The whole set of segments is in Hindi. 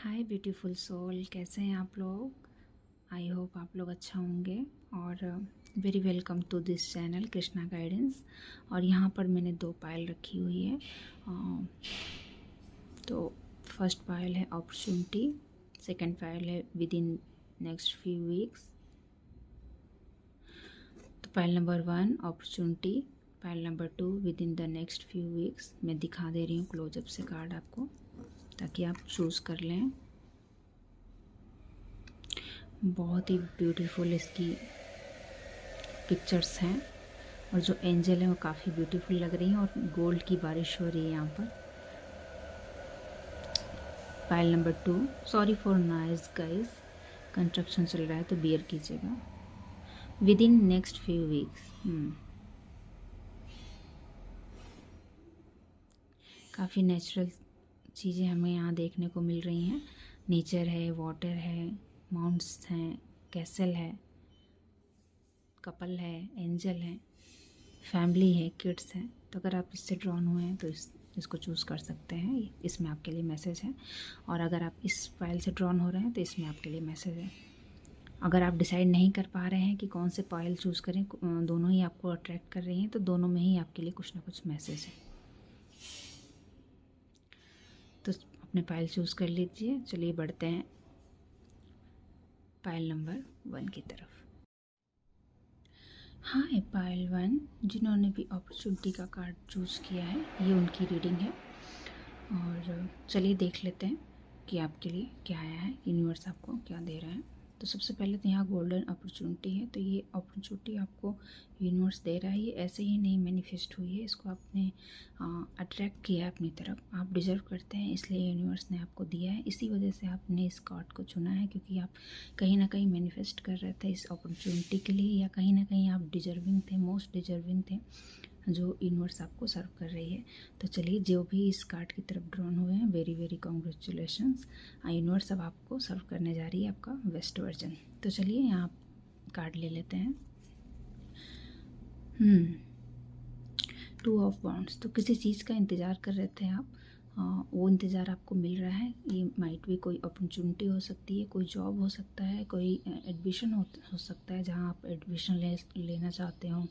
हाय ब्यूटीफुल सोल, कैसे हैं आप लोग। आई होप आप लोग अच्छा होंगे और very welcome to this channel Krishna guidance. और यहाँ पर मैंने 2 पायल रखी हुई है। तो फर्स्ट पायल है अपॉर्चुनिटी, सेकंड पायल है within next few weeks. तो Payal number 1 opportunity, Payal number 2 within the next few weeks. मैं दिखा दे रही हूँ क्लोजअप से कार्ड आपको, ताकि आप चूज़ कर लें। बहुत ही ब्यूटीफुल इसकी पिक्चर्स हैं और जो एंजल है वो काफ़ी ब्यूटीफुल लग रही हैं और गोल्ड की बारिश हो रही है यहाँ पर। पायल number 2, sorry for noise guys, construction चल रहा है तो बियर कीजिएगा। With in next few weeks, काफ़ी नेचुरल चीज़ें हमें यहाँ देखने को मिल रही हैं। नेचर है, वाटर है, माउंट्स हैं, कैसल है, कपल है, एंजल है, फैमिली है, किड्स हैं। तो अगर आप इससे ड्रॉन हुए हैं तो इसको चूज़ कर सकते हैं, इसमें आपके लिए मैसेज है। और अगर आप इस पायल से ड्रॉन हो रहे हैं तो इसमें आपके लिए मैसेज है। अगर आप डिसाइड नहीं कर पा रहे हैं कि कौन से पायल चूज़ करें, दोनों ही आपको अट्रैक्ट कर रही हैं, तो दोनों में ही आपके लिए कुछ ना कुछ मैसेज है। तो अपने पायल चूज़ कर लीजिए। चलिए बढ़ते हैं पायल नंबर 1 की तरफ। हाँ है पायल 1, जिन्होंने भी अपॉर्चुनिटी का कार्ड चूज़ किया है, ये उनकी रीडिंग है। और चलिए देख लेते हैं कि आपके लिए क्या आया है, यूनिवर्स आपको क्या दे रहा है। तो सबसे पहले तो यहाँ गोल्डन अपॉर्चुनिटी है। तो ये अपॉर्चुनिटी आपको यूनिवर्स दे रहा है, ये ऐसे ही नहीं मैनिफेस्ट हुई है, इसको आपने अट्रैक्ट किया है अपनी तरफ। आप डिज़र्व करते हैं, इसलिए यूनिवर्स ने आपको दिया है। इसी वजह से आपने इस कार्ड को चुना है, क्योंकि आप कहीं ना कहीं मैनिफेस्ट कर रहे थे इस अपॉर्चुनिटी के लिए, या कहीं ना कहीं आप डिजर्विंग थे, मोस्ट डिजर्विंग थे, जो यूनिवर्स आपको सर्व कर रही है। तो चलिए, जो भी इस कार्ड की तरफ ड्रॉन हुए हैं, वेरी वेरी कॉन्ग्रेचुलेशंस। यूनिवर्स अब आपको सर्व करने जा रही है आपका बेस्ट वर्जन। तो चलिए यहाँ कार्ड ले लेते हैं। 2 ऑफ वांड्स। तो किसी चीज़ का इंतज़ार कर रहे थे आप, वो इंतज़ार आपको मिल रहा है। ये माइट भी कोई अपॉर्चुनिटी हो सकती है, कोई जॉब हो सकता है, कोई एडमिशन हो सकता है जहाँ आप एडमिशन लेना चाहते हो,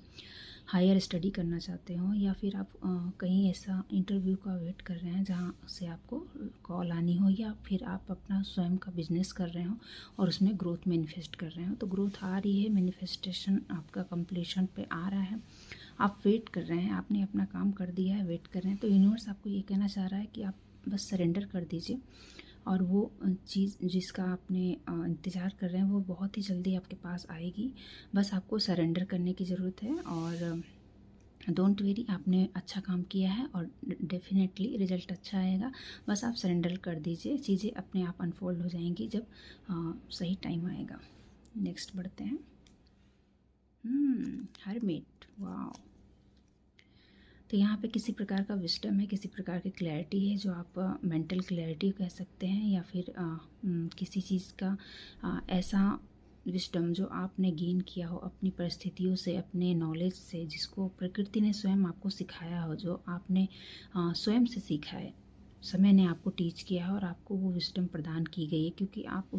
हायर स्टडी करना चाहते हो, या फिर आप कहीं ऐसा इंटरव्यू का वेट कर रहे हैं जहाँ से आपको कॉल आनी हो, या फिर आप अपना स्वयं का बिजनेस कर रहे हो और उसमें ग्रोथ मैनिफेस्ट कर रहे हो। तो ग्रोथ आ रही है, मैनिफेस्टेशन आपका कंप्लीशन पे आ रहा है। आप वेट कर रहे हैं, आपने अपना काम कर दिया है, वेट कर रहे हैं। तो यूनिवर्स आपको ये कहना चाह रहा है कि आप बस सरेंडर कर दीजिए, और वो चीज़ जिसका आपने इंतज़ार कर रहे हैं वो बहुत ही जल्दी आपके पास आएगी। बस आपको सरेंडर करने की ज़रूरत है। और डोंट वेरी, आपने अच्छा काम किया है और डेफिनेटली रिजल्ट अच्छा आएगा। बस आप सरेंडर कर दीजिए, चीज़ें अपने आप अनफोल्ड हो जाएंगी जब सही टाइम आएगा। नेक्स्ट बढ़ते हैं। हरमिट, वाह। तो यहाँ पे किसी प्रकार का विस्डम है, किसी प्रकार की क्लैरिटी है, जो आप मेंटल क्लैरिटी कह सकते हैं, या फिर किसी चीज़ का ऐसा विस्डम जो आपने गेन किया हो अपनी परिस्थितियों से, अपने नॉलेज से, जिसको प्रकृति ने स्वयं आपको सिखाया हो, जो आपने स्वयं से सीखा है, समय ने आपको टीच किया है और आपको वो विस्डम प्रदान की गई है, क्योंकि आप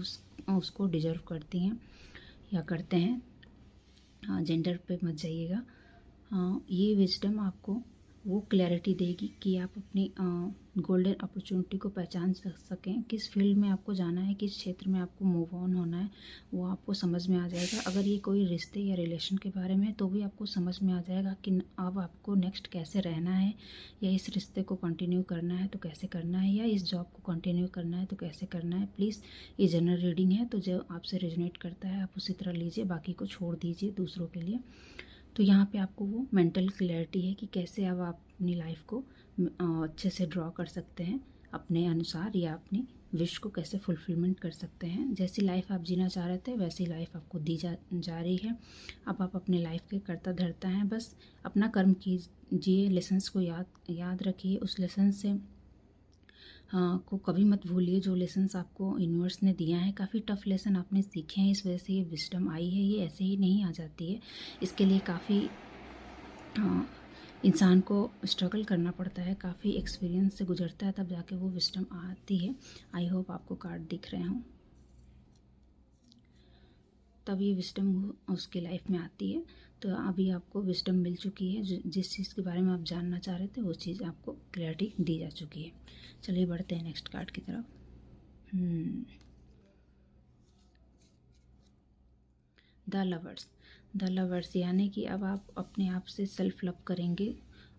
उसको डिजर्व करती हैं या करते हैं। जेंडर पे मत जाइएगा। ये विजडम आपको वो क्लैरिटी देगी कि आप अपनी गोल्डन अपॉर्चुनिटी को पहचान सकें, किस फील्ड में आपको जाना है, किस क्षेत्र में आपको मूव ऑन होना है, वो आपको समझ में आ जाएगा। अगर ये कोई रिश्ते या रिलेशन के बारे में है तो भी आपको समझ में आ जाएगा कि अब आपको नेक्स्ट कैसे रहना है, या इस रिश्ते को कंटिन्यू करना है तो कैसे करना है, या इस जॉब को कंटिन्यू करना है तो कैसे करना है। प्लीज़, ये जनरल रीडिंग है, तो जो आपसे रेजोनेट करता है आप उसी तरह लीजिए, बाकी को छोड़ दीजिए दूसरों के लिए। तो यहाँ पे आपको वो मेंटल क्लैरिटी है कि कैसे अब आप अपनी लाइफ को अच्छे से ड्रॉ कर सकते हैं अपने अनुसार, या अपनी विश को कैसे फुलफिलमेंट कर सकते हैं। जैसी लाइफ आप जीना चाह रहे थे वैसी लाइफ आपको दी जा रही है। अब आप अपने लाइफ के कर्ता धर्ता हैं, बस अपना कर्म कीजिए, लेसन्स को याद रखिए, उस लेसन से को कभी मत भूलिए, जो लेसन्स आपको यूनिवर्स ने दिया है। काफ़ी टफ लेसन आपने सीखे हैं, इस वजह से ये विजडम आई है, ये ऐसे ही नहीं आ जाती है। इसके लिए काफ़ी इंसान को स्ट्रगल करना पड़ता है, काफ़ी एक्सपीरियंस से गुजरता है, तब जाके वो विजडम आती है। आई होप आपको कार्ड दिख रहे हों, तब ये विजडम उसकी लाइफ में आती है। तो अभी आपको विजडम मिल चुकी है, जिस चीज़ के बारे में आप जानना चाह रहे थे वो चीज़ आपको क्लैरिटी दी जा चुकी है। चलिए बढ़ते हैं नेक्स्ट कार्ड की तरफ। The lovers. द लवर्स यानी कि अब आप अपने आप से सेल्फ लव करेंगे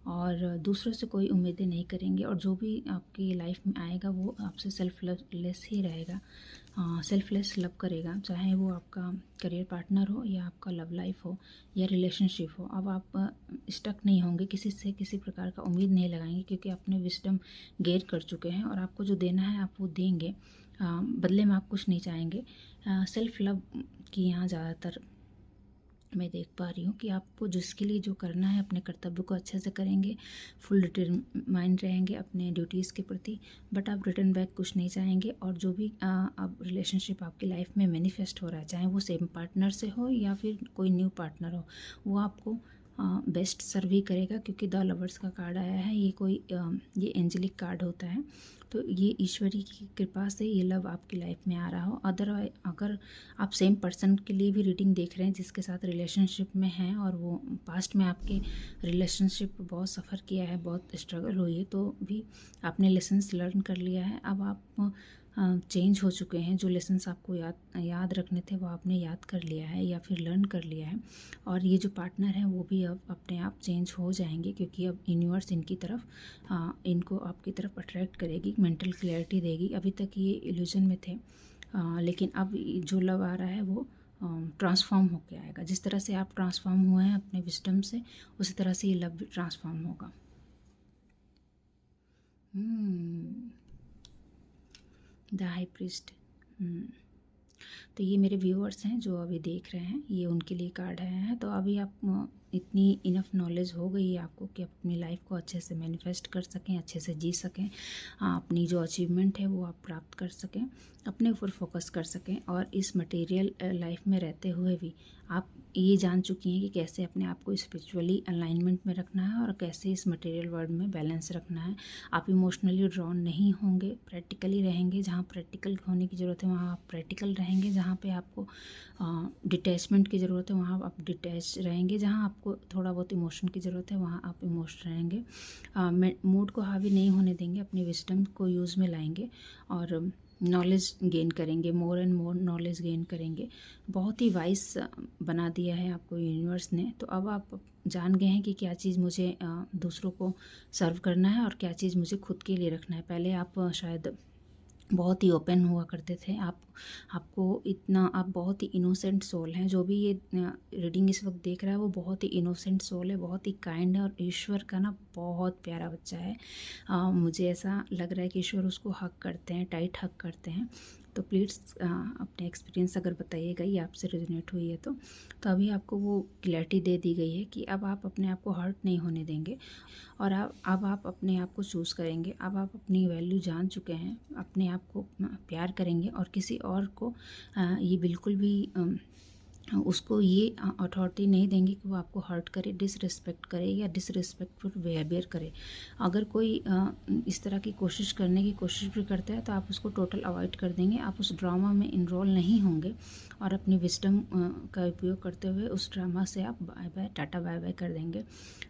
और दूसरों से कोई उम्मीदें नहीं करेंगे, और जो भी आपकी लाइफ में आएगा वो आपसे सेल्फ लेस ही रहेगा, सेल्फलेस लव करेगा, चाहे वो आपका करियर पार्टनर हो या आपका लव लाइफ हो या रिलेशनशिप हो। अब आप स्टक नहीं होंगे, किसी से किसी प्रकार का उम्मीद नहीं लगाएंगे, क्योंकि आपने विजडम गेन कर चुके हैं और आपको जो देना है आप वो देंगे, बदले में आप कुछ नहीं चाहेंगे। सेल्फ लव की यहाँ ज़्यादातर मैं देख पा रही हूँ कि आपको जिसके लिए जो करना है अपने कर्तव्य को अच्छे से करेंगे, फुल डिटरमाइंड रहेंगे अपने ड्यूटीज़ के प्रति, बट आप रिटर्न बैक कुछ नहीं चाहेंगे। और जो भी अब रिलेशनशिप आपकी लाइफ में मैनिफेस्ट हो रहा है, चाहे वो सेम पार्टनर से हो या फिर कोई न्यू पार्टनर हो, वो आपको बेस्ट सर्व ही करेगा, क्योंकि द लवर्स का कार्ड आया है। ये एंजेलिक कार्ड होता है, तो ये ईश्वरी की कृपा से ये लव आपकी लाइफ में आ रहा हो। अदरवाइज अगर आप सेम पर्सन के लिए भी रीडिंग देख रहे हैं जिसके साथ रिलेशनशिप में हैं और वो पास्ट में आपके रिलेशनशिप बहुत सफ़र किया है, बहुत स्ट्रगल हुई है, तो भी आपने लेसन्स लर्न कर लिया है। अब आप चेंज हो चुके हैं, जो लेसन्स आपको याद रखने थे वो आपने याद कर लिया है या फिर लर्न कर लिया है। और ये जो पार्टनर है वो भी अब अपने आप चेंज हो जाएंगे, क्योंकि अब यूनिवर्स इनकी तरफ इनको आपकी तरफ अट्रैक्ट करेगी, मेंटल क्लैरिटी देगी। अभी तक ये इल्यूजन में थे, लेकिन अब जो लव आ रहा है वो ट्रांसफॉर्म होकर आएगा। जिस तरह से आप ट्रांसफॉर्म हुए हैं अपने विजडम से, उसी तरह से ये लव भी ट्रांसफॉर्म होगा। The high priest. तो ये मेरे व्यूअर्स हैं जो अभी देख रहे हैं, ये उनके लिए कार्ड आया है। तो अभी आप इतनी इनफ नॉलेज हो गई है आपको कि अपनी लाइफ को अच्छे से मैनिफेस्ट कर सकें, अच्छे से जी सकें, अपनी जो अचीवमेंट है वो आप प्राप्त कर सकें, अपने ऊपर फोकस कर सकें, और इस मटेरियल लाइफ में रहते हुए भी आप ये जान चुकी हैं कि कैसे अपने आप को स्पिरिचुअली अलाइनमेंट में रखना है और कैसे इस मटेरियल वर्ल्ड में बैलेंस रखना है। आप इमोशनली ड्रॉन नहीं होंगे, प्रैक्टिकली रहेंगे। जहाँ प्रैक्टिकल होने की ज़रूरत है वहाँ आप प्रैक्टिकल रहेंगे, जहाँ पे आपको डिटैचमेंट की ज़रूरत है वहाँ आप डिटैच रहेंगे, जहाँ आपको थोड़ा बहुत इमोशन की ज़रूरत है वहाँ आप इमोशन रहेंगे। मूड को हावी नहीं होने देंगे, अपने विजडम को यूज़ में लाएंगे और नॉलेज गेन करेंगे, more and more knowledge gain करेंगे। बहुत ही वाइस बना दिया है आपको यूनिवर्स ने। तो अब आप जान गए हैं कि क्या चीज़ मुझे दूसरों को सर्व करना है और क्या चीज़ मुझे खुद के लिए रखना है। पहले आप शायद बहुत ही ओपन हुआ करते थे, आप बहुत ही इनोसेंट सोल हैं। जो भी ये रीडिंग इस वक्त देख रहा है वो बहुत ही इनोसेंट सोल है, बहुत ही काइंड है और ईश्वर का ना बहुत प्यारा बच्चा है। मुझे ऐसा लग रहा है कि ईश्वर उसको हक करते हैं, टाइट हक करते हैं। तो प्लीज़ अपने एक्सपीरियंस अगर बताइएगा, ये आपसे रेजोनेट हुई है तो अभी आपको वो क्लैरिटी दे दी गई है कि अब आप अपने आप को हर्ट नहीं होने देंगे, और अब आप अपने आप को चूज़ करेंगे। अब आप अपनी वैल्यू जान चुके हैं, अपने आप को प्यार करेंगे और किसी और को ये बिल्कुल भी उसको ये अथॉरिटी नहीं देंगे कि वो आपको हर्ट करे, डिसरिस्पेक्ट करे या डिसरिस्पेक्टफुल बिहेवियर करे। अगर कोई इस तरह की कोशिश करने की कोशिश भी करता है तो आप उसको टोटल अवॉइड कर देंगे, आप उस ड्रामा में इनरोल नहीं होंगे और अपनी विजडम का उपयोग करते हुए उस ड्रामा से आप bye bye tata bye bye कर देंगे।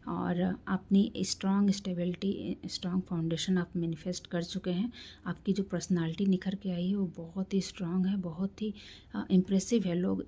और अपनी स्ट्रॉन्ग स्टेबिलिटी, स्ट्रॉन्ग फाउंडेशन आप मैनिफेस्ट कर चुके हैं। आपकी जो पर्सनालिटी निखर के आई है वो बहुत ही स्ट्रॉन्ग है, बहुत ही इम्प्रेसिव है। लोग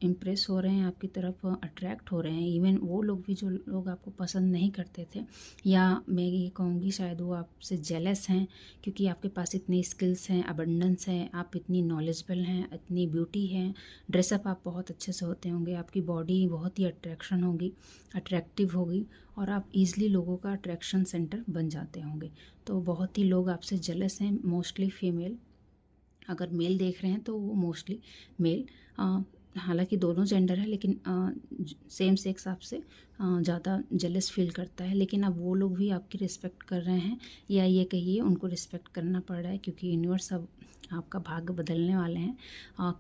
इम्प्रेस हो रहे हैं आपकी तरफ, अट्रैक्ट हो रहे हैं। इवन वो लोग भी जो लोग आपको पसंद नहीं करते थे, या मैं ये कहूँगी शायद वो आपसे जेलस हैं, क्योंकि आपके पास इतनी स्किल्स हैं, अबंडेंस है, आप इतनी नॉलेजेबल हैं, इतनी ब्यूटी है, ड्रेसअप आप बहुत अच्छे से होते होंगे, आपकी बॉडी बहुत ही अट्रैक्टिव होगी और आप ईज़िली लोगों का अट्रैक्शन सेंटर बन जाते होंगे। तो बहुत ही लोग आपसे जेलस हैं, मोस्टली फीमेल। अगर मेल देख रहे हैं तो वो मोस्टली मेल, हालांकि दोनों जेंडर है, लेकिन सेम सेक्स आपसे ज़्यादा जेलस फील करता है। लेकिन अब वो लोग भी आपकी रिस्पेक्ट कर रहे हैं, या ये कहिए उनको रिस्पेक्ट करना पड़ रहा है, क्योंकि यूनिवर्स अब आपका भाग्य बदलने वाले हैं,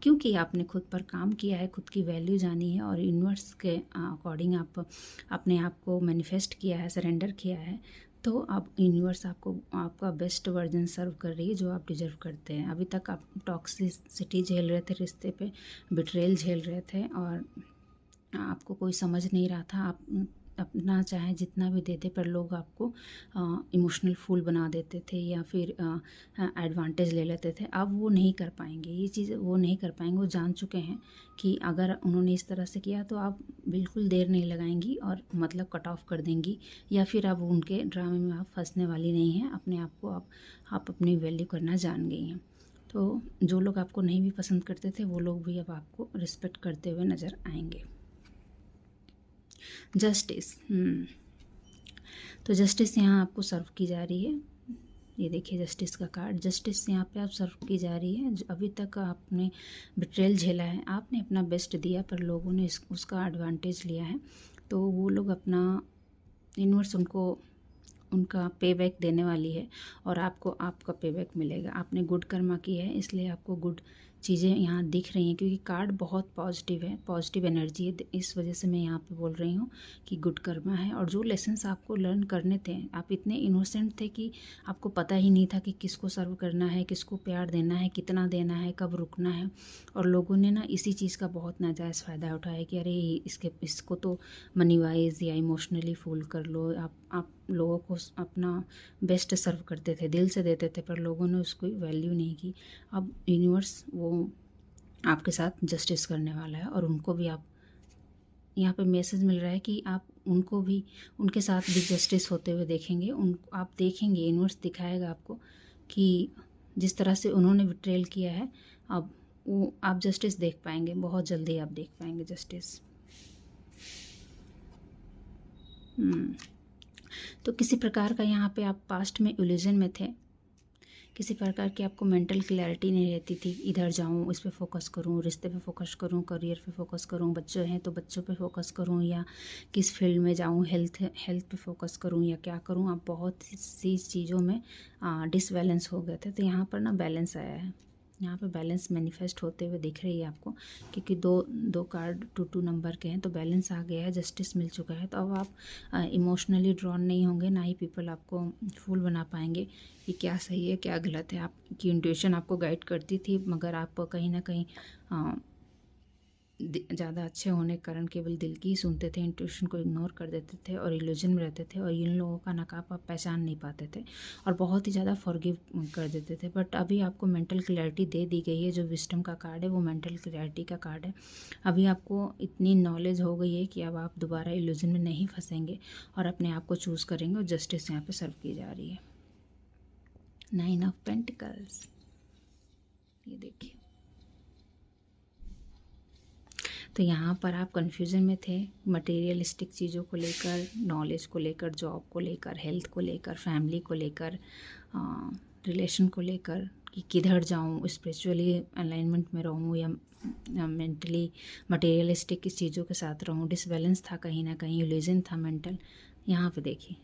क्योंकि आपने खुद पर काम किया है, खुद की वैल्यू जानी है और यूनिवर्स के अकॉर्डिंग आप अपने आप को मैनिफेस्ट किया है, सरेंडर किया है। तो अब यूनिवर्स आपको आपका बेस्ट वर्जन सर्व कर रही है जो आप डिजर्व करते हैं। अभी तक आप टॉक्सिसिटी झेल रहे थे, रिश्ते पे बिट्रेल झेल रहे थे और आपको कोई समझ नहीं रहा था। आप अपना चाहे जितना भी देते पर लोग आपको इमोशनल फूल बना देते थे या फिर एडवांटेज ले लेते थे। अब वो नहीं कर पाएंगे, ये चीज़ वो नहीं कर पाएंगे। वो जान चुके हैं कि अगर उन्होंने इस तरह से किया तो आप बिल्कुल देर नहीं लगाएंगी और मतलब कट ऑफ कर देंगी, या फिर अब उनके ड्रामे में आप फंसने वाली नहीं हैं। अपने आप को आप अपनी वैल्यू करना जान गई हैं। तो जो लोग आपको नहीं भी पसंद करते थे वो लोग भी अब आपको रिस्पेक्ट करते हुए नज़र आएंगे। जस्टिस, तो जस्टिस यहाँ आपको सर्व की जा रही है। ये देखिए जस्टिस का कार्ड, जस्टिस यहाँ पे आप सर्व की जा रही है। अभी तक आपने बिट्रेल झेला है, आपने अपना बेस्ट दिया पर लोगों ने उसका एडवांटेज लिया है। तो वो लोग अपना यूनिवर्स उनका पे बैक देने वाली है और आपको आपका पे बैक मिलेगा। आपने गुड कर्मा की है इसलिए आपको गुड चीज़ें यहाँ दिख रही हैं, क्योंकि कार्ड बहुत पॉजिटिव है, पॉजिटिव एनर्जी है। इस वजह से मैं यहाँ पे बोल रही हूँ कि गुड कर्मा है। और जो लेसन्स आपको लर्न करने थे, आप इतने इनोसेंट थे कि आपको पता ही नहीं था कि किसको सर्व करना है, किसको प्यार देना है, कितना देना है, कब रुकना है। और लोगों ने ना इसी चीज़ का बहुत नाजायज़ फ़ायदा उठाया कि अरे इसको तो मनी वाइज या इमोशनली फूल कर लो। आप लोगों को अपना बेस्ट सर्व करते थे, दिल से देते थे, पर लोगों ने उसको वैल्यू नहीं की। अब यूनिवर्स वो आपके साथ जस्टिस करने वाला है और उनको भी आप यहाँ पे मैसेज मिल रहा है कि आप उनको भी उनके साथ भी जस्टिस होते हुए देखेंगे। आप देखेंगे, यूनिवर्स दिखाएगा आपको कि जिस तरह से उन्होंने बिट्रेल किया है अब वो आप जस्टिस देख पाएंगे, बहुत जल्दी आप देख पाएंगे जस्टिस। तो किसी प्रकार का यहाँ पे आप पास्ट में इल्यूजन में थे, किसी प्रकार की आपको मेंटल क्लैरिटी नहीं रहती थी। इधर जाऊँ, इस पे फोकस करूँ, रिश्ते पे फोकस करूँ, करियर पे फोकस करूँ, बच्चे हैं तो बच्चों पे फोकस करूँ, या किस फील्ड में जाऊँ, हेल्थ पे फोकस करूँ या क्या करूँ। आप बहुत सी चीज़ों में डिसबैलेंस हो गए थे। तो यहाँ पर ना बैलेंस आया है, यहाँ पे बैलेंस मैनिफेस्ट होते हुए दिख रही है आपको, क्योंकि दो कार्ड 2 नंबर के हैं तो बैलेंस आ गया है, जस्टिस मिल चुका है। तो अब आप इमोशनली ड्रॉन नहीं होंगे, ना ही पीपल आपको फूल बना पाएंगे कि क्या सही है क्या गलत है। आपकी इंट्यूशन आपको गाइड करती थी, मगर आप कहीं ना कहीं ज़्यादा अच्छे होने के कारण केवल दिल की ही सुनते थे, इंट्यूशन को इग्नोर कर देते थे और इल्यूजन में रहते थे और इन लोगों का नकाब आप पहचान नहीं पाते थे और बहुत ही ज़्यादा फॉरगिव कर देते थे। बट अभी आपको मेंटल क्लैरिटी दे दी गई है। जो विजडम का कार्ड है वो मेंटल क्लैरिटी का कार्ड है। अभी आपको इतनी नॉलेज हो गई है कि अब आप दोबारा इल्यूजन में नहीं फंसेंगे और अपने आप को चूज़ करेंगे और जस्टिस यहाँ पर सर्व की जा रही है। 9 ऑफ पेंटिकल्स, ये देखिए। तो यहाँ पर आप कन्फ्यूज़न में थे मटेरियलिस्टिक चीज़ों को लेकर, नॉलेज को लेकर, जॉब को लेकर, हेल्थ को लेकर, फैमिली को लेकर, रिलेशन को लेकर कि किधर जाऊँ, स्पिरिचुअली अलाइनमेंट में रहूँ या मेंटली मटेरियलिस्टिक चीज़ों के साथ रहूँ। डिसबैलेंस था कहीं ना कहीं, इल्यूजन था मेंटल। यहाँ पे देखिए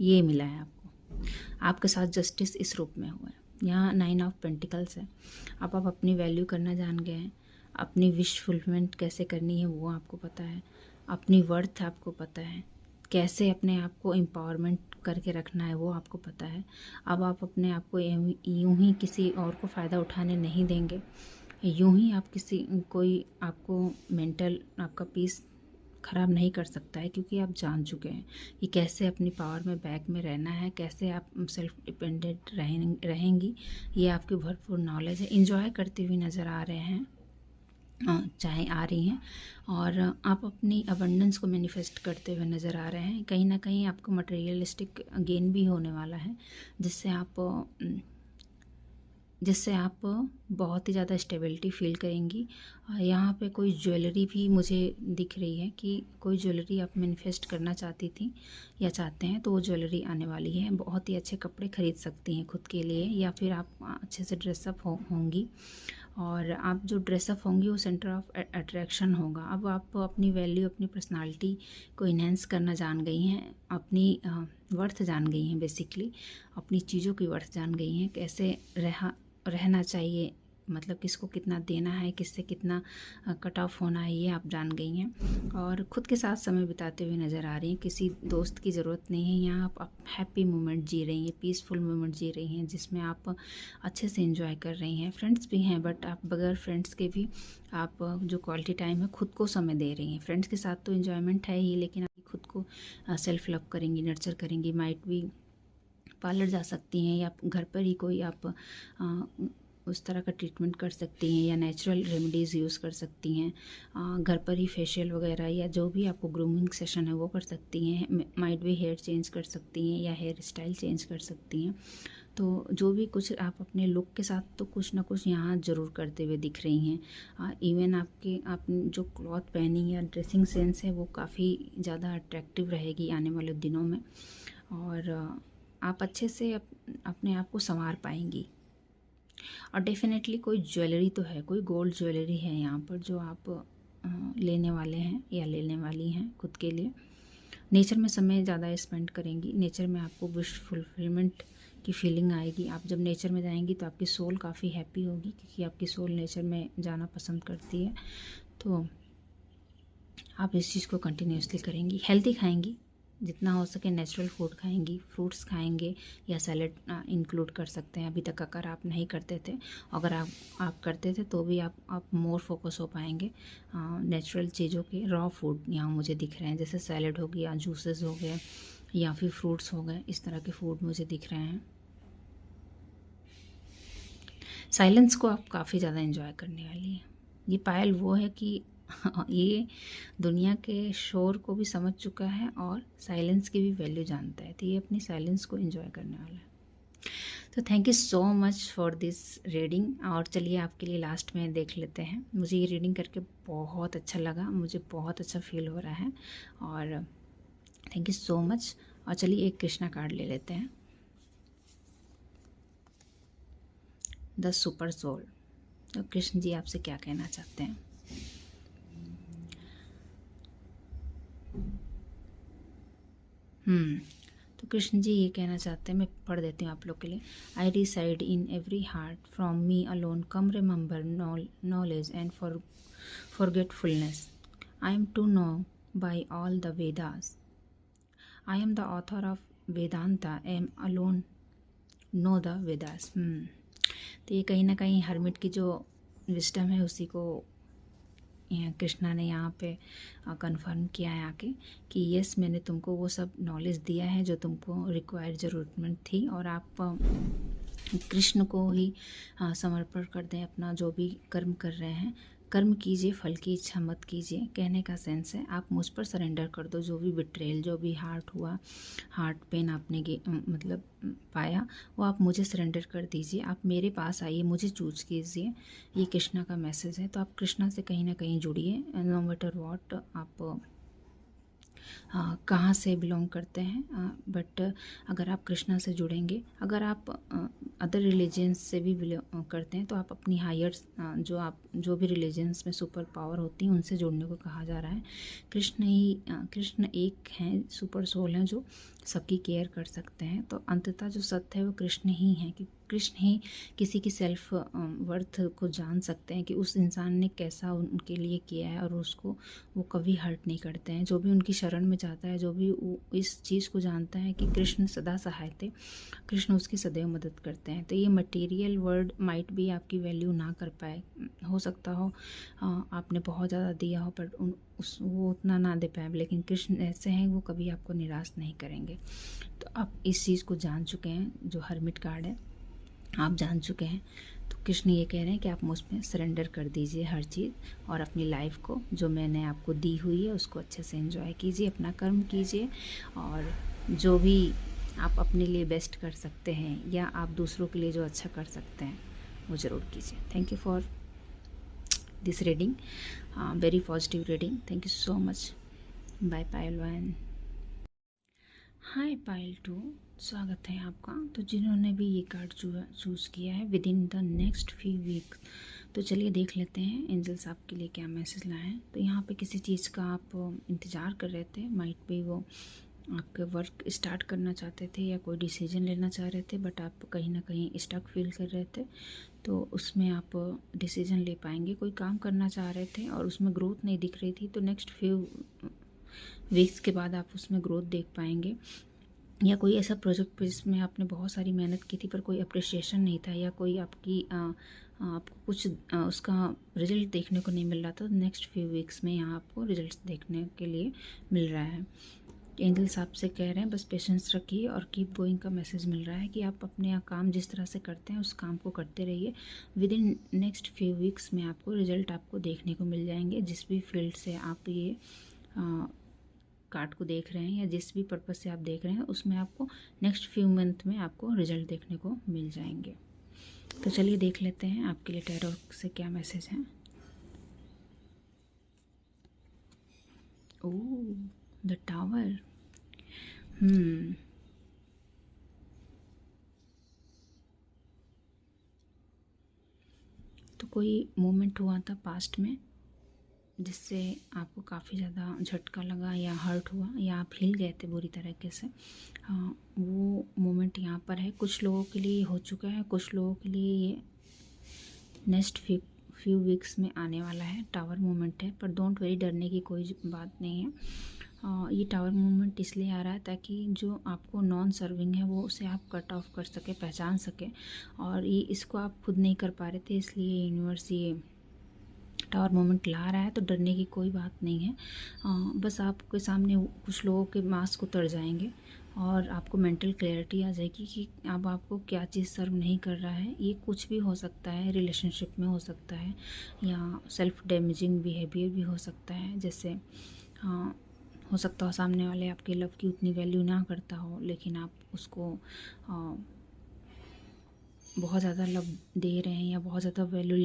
ये मिला है आपको, आपके साथ जस्टिस इस रूप में हुआ है। यहाँ 9 ऑफ पेंटिकल्स है। अब आप अपनी वैल्यू करना जान गए हैं, अपनी विश फुलफिलमेंट कैसे करनी है वो आपको पता है, अपनी वर्थ आपको पता है, कैसे अपने आप को एम्पावरमेंट करके रखना है वो आपको पता है। अब आप अपने आप को यूं ही किसी और को फ़ायदा उठाने नहीं देंगे, यूं ही आप कोई आपको मेंटल आपका पीस ख़राब नहीं कर सकता है, क्योंकि आप जान चुके हैं कि कैसे अपनी पावर में बैक में रहना है, कैसे आप सेल्फ डिपेंडेंट रहेंगी। ये आपकी भरपूर नॉलेज है। इंजॉय करती हुई नज़र आ रहे हैं, चाहे आ रही हैं, और आप अपनी अबंडेंस को मैनिफेस्ट करते हुए नज़र आ रहे हैं। कहीं ना कहीं आपको मटेरियलिस्टिक गेन भी होने वाला है, जिससे आप बहुत ही ज़्यादा स्टेबिलिटी फील करेंगी। यहाँ पे कोई ज्वेलरी भी मुझे दिख रही है कि कोई ज्वेलरी आप मैनिफेस्ट करना चाहती थी या चाहते हैं तो वो ज्वेलरी आने वाली है। बहुत ही अच्छे कपड़े खरीद सकती हैं खुद के लिए, या फिर आप अच्छे से ड्रेसअप होंगी और आप जो ड्रेसअप होंगी वो सेंटर ऑफ अट्रैक्शन होगा। अब आप अपनी वैल्यू, अपनी पर्सनालिटी को इन्हेंस करना जान गई हैं, अपनी वर्थ जान गई हैं, बेसिकली अपनी चीज़ों की वर्थ जान गई हैं, कैसे रहना चाहिए, मतलब किसको कितना देना है, किससे कितना कट ऑफ होना है, ये आप जान गई हैं और ख़ुद के साथ समय बिताते हुए नज़र आ रही हैं। किसी दोस्त की ज़रूरत नहीं है, यहाँ आप हैप्पी मोमेंट जी रही हैं, पीसफुल मोमेंट जी रही हैं जिसमें आप अच्छे से एंजॉय कर रही हैं। फ्रेंड्स भी हैं, बट आप बगैर फ्रेंड्स के भी आप जो क्वालिटी टाइम है ख़ुद को समय दे रही हैं। फ्रेंड्स के साथ तो एंजॉयमेंट है ही, लेकिन आप खुद को सेल्फ लव करेंगी, नर्चर करेंगी। माइट भी पार्लर जा सकती हैं या घर पर ही कोई आप उस तरह का ट्रीटमेंट कर सकती हैं या नेचुरल रेमेडीज़ यूज़ कर सकती हैं। घर पर ही फेशियल वगैरह या जो भी आपको ग्रूमिंग सेशन है वो कर सकती हैं। माइट भी हेयर चेंज कर सकती हैं या हेयर स्टाइल चेंज कर सकती हैं। तो जो भी कुछ आप अपने लुक के साथ तो कुछ ना कुछ यहाँ ज़रूर करते हुए दिख रही हैं। इवन आप जो क्लॉथ पहनी या ड्रेसिंग सेंस है वो काफ़ी ज़्यादा अट्रैक्टिव रहेगी आने वाले दिनों में, और आप अच्छे से अपने आप को संवार पाएंगी। और डेफिनेटली कोई ज्वेलरी तो है, कोई गोल्ड ज्वेलरी है यहाँ पर जो आप लेने वाले हैं या लेने वाली हैं खुद के लिए। नेचर में समय ज़्यादा स्पेंड करेंगी, नेचर में आपको विश फुलफिलमेंट की फीलिंग आएगी। आप जब नेचर में जाएंगी तो आपकी सोल काफ़ी हैप्पी होगी, क्योंकि आपकी सोल नेचर में जाना पसंद करती है। तो आप इस चीज़ को कंटिन्यूसली करेंगी। हेल्दी खाएंगी, जितना हो सके नेचुरल फूड खाएंगी, फ्रूट्स खाएंगे या सैलेड इंक्लूड कर सकते हैं। अभी तक अगर आप नहीं करते थे, अगर आप करते थे तो भी आप मोर फोकस हो पाएंगे नेचुरल चीज़ों के। रॉ फूड यहाँ मुझे दिख रहे हैं, जैसे सैलेड हो गया, जूसेस हो गए या फिर फ्रूट्स हो गए, इस तरह के फूड मुझे दिख रहे हैं। साइलेंस को आप काफ़ी ज़्यादा एंजॉय करने वाली हैं। ये पायल वो है कि ये दुनिया के शोर को भी समझ चुका है और साइलेंस की भी वैल्यू जानता है, तो ये अपनी साइलेंस को एंजॉय करने वाला है। तो thank you so much for this reading. और चलिए आपके लिए लास्ट में देख लेते हैं। मुझे ये रीडिंग करके बहुत अच्छा लगा, मुझे बहुत अच्छा फील हो रहा है और थैंक यू सो मच। और चलिए एक कृष्णा कार्ड ले लेते हैं, द सुपर सोल। तो कृष्ण जी आपसे क्या कहना चाहते हैं? तो कृष्ण जी ये कहना चाहते हैं, मैं पढ़ देती हूँ आप लोग के लिए। I reside in every heart, from me alone come remember knowledge and forgetfulness. I am to know by all the Vedas. I am the author of Vedanta, am alone know the Vedas. तो ये कहीं ना कहीं हर्मिट की जो विस्डम है उसी को कृष्णा ने यहाँ पे कंफर्म किया है आके कि यस, मैंने तुमको वो सब नॉलेज दिया है जो तुमको रिक्वायर ज़रूरतमंद थी, और आप कृष्ण को ही समर्पण कर दें। अपना जो भी कर्म कर रहे हैं, कर्म कीजिए, फल की इच्छा मत कीजिए। कहने का सेंस है आप मुझ पर सरेंडर कर दो। जो भी बिट्रेल, जो भी हार्ट पेन आपने मतलब पाया, वो आप मुझे सरेंडर कर दीजिए। आप मेरे पास आइए, मुझे चूज कीजिए। ये कृष्णा का मैसेज है। तो आप कृष्णा से कहीं ना कहीं जुड़िए, नो मैटर व्हाट आप कहाँ से बिलोंग करते हैं, बट अगर आप कृष्णा से जुड़ेंगे, अगर आप अदर रिलीजन्स से भी बिलोंग करते हैं, तो आप अपनी हायर जो भी रिलीजन्स में सुपर पावर होती हैं उनसे जुड़ने को कहा जा रहा है। कृष्ण एक हैं, सुपर सोल हैं जो सबकी केयर कर सकते हैं। तो अंततः जो सत्य है वो कृष्ण ही है, कि कृष्ण ही किसी की सेल्फ वर्थ को जान सकते हैं कि उस इंसान ने कैसा उनके लिए किया है, और उसको वो कभी हर्ट नहीं करते हैं। जो भी उनकी शरण में जाता है, जो भी इस चीज़ को जानता है कि कृष्ण सदा सहाय थे, कृष्ण उसकी सदैव मदद करते हैं। तो ये मटेरियल वर्ल्ड माइट भी आपकी वैल्यू ना कर पाए, हो सकता हो आपने बहुत ज़्यादा दिया हो पर वो उतना ना दे पाए, लेकिन कृष्ण ऐसे हैं वो कभी आपको निराश नहीं करेंगे। तो आप इस चीज़ को जान चुके हैं, जो हर्मिट कार्ड है आप जान चुके हैं। तो कृष्ण ये कह रहे हैं कि आप मुझ में सरेंडर कर दीजिए हर चीज़, और अपनी लाइफ को जो मैंने आपको दी हुई है उसको अच्छे से एंजॉय कीजिए, अपना कर्म कीजिए, और जो भी आप अपने लिए बेस्ट कर सकते हैं या आप दूसरों के लिए जो अच्छा कर सकते हैं वो ज़रूर कीजिए। Thank you for this reading, very positive reading. Thank you so much. Bye Payal 1। Hi Payal 2, स्वागत है आपका। तो जिन्होंने भी ये कार्ड चूज़ किया है within the next few week, तो चलिए देख लेते हैं एंजल्स आपके लिए क्या मैसेज लाए हैं। तो यहाँ पे किसी चीज़ का आप इंतज़ार कर रहे थे, माइट भी वो आपके वर्क स्टार्ट करना चाहते थे या कोई डिसीजन लेना चाह रहे थे, बट आप कहीं ना कहीं स्टक फील कर रहे थे, तो उसमें आप डिसीजन ले पाएंगे। कोई काम करना चाह रहे थे और उसमें ग्रोथ नहीं दिख रही थी, तो नेक्स्ट फ्यू वीक्स के बाद आप उसमें ग्रोथ देख पाएंगे। या कोई ऐसा प्रोजेक्ट पे जिसमें आपने बहुत सारी मेहनत की थी पर कोई अप्रिशिएशन नहीं था, या कोई आपको कुछ उसका रिजल्ट देखने को नहीं मिल रहा था, तो नेक्स्ट फ्यू वीक्स में यहाँ आपको रिजल्ट्स देखने के लिए मिल रहा है। एंजल्स आपसे कह रहे हैं बस पेशेंस रखिए और कीप गोइंग का मैसेज मिल रहा है कि आप अपने काम जिस तरह से करते हैं उस काम को करते रहिए। With in next few weeks में आपको रिजल्ट आपको देखने को मिल जाएंगे। जिस भी फील्ड से आप ये कार्ड को देख रहे हैं या जिस भी पर्पज़ से आप देख रहे हैं उसमें आपको नेक्स्ट फ्यू मंथ में आपको रिजल्ट देखने को मिल जाएंगे। तो चलिए देख लेते हैं आपके लिए टैरो से क्या मैसेज है। ओह, द टावर। तो कोई मोमेंट हुआ था पास्ट में जिससे आपको काफ़ी ज़्यादा झटका लगा या हर्ट हुआ या आप हिल गए थे बुरी तरीके से। वो मोमेंट यहाँ पर है। कुछ लोगों के लिए हो चुका है, कुछ लोगों के लिए ये नेक्स्ट फ्यू वीक्स में आने वाला है। टावर मोमेंट है, पर डोंट वरी, डरने की कोई बात नहीं है। ये टावर मोमेंट इसलिए आ रहा है ताकि जो आपको नॉन सर्विंग है वो उसे आप कट ऑफ कर सके, पहचान सके, और ये इसको आप खुद नहीं कर पा रहे थे, इसलिए यूनिवर्स ये टावर मोमेंट ला रहा है। तो डरने की कोई बात नहीं है। बस आपके सामने कुछ लोगों के मास्क उतर जाएंगे और आपको मेंटल क्लैरिटी आ जाएगी कि अब आपको क्या चीज़ सर्व नहीं कर रहा है। ये कुछ भी हो सकता है, रिलेशनशिप में हो सकता है या सेल्फ डैमेजिंग बिहेवियर भी हो सकता है। जैसे हो सकता हो सामने वाले आपके लव की उतनी वैल्यू ना करता हो, लेकिन आप उसको बहुत ज़्यादा लव दे रहे हैं या बहुत ज़्यादा वैल्यू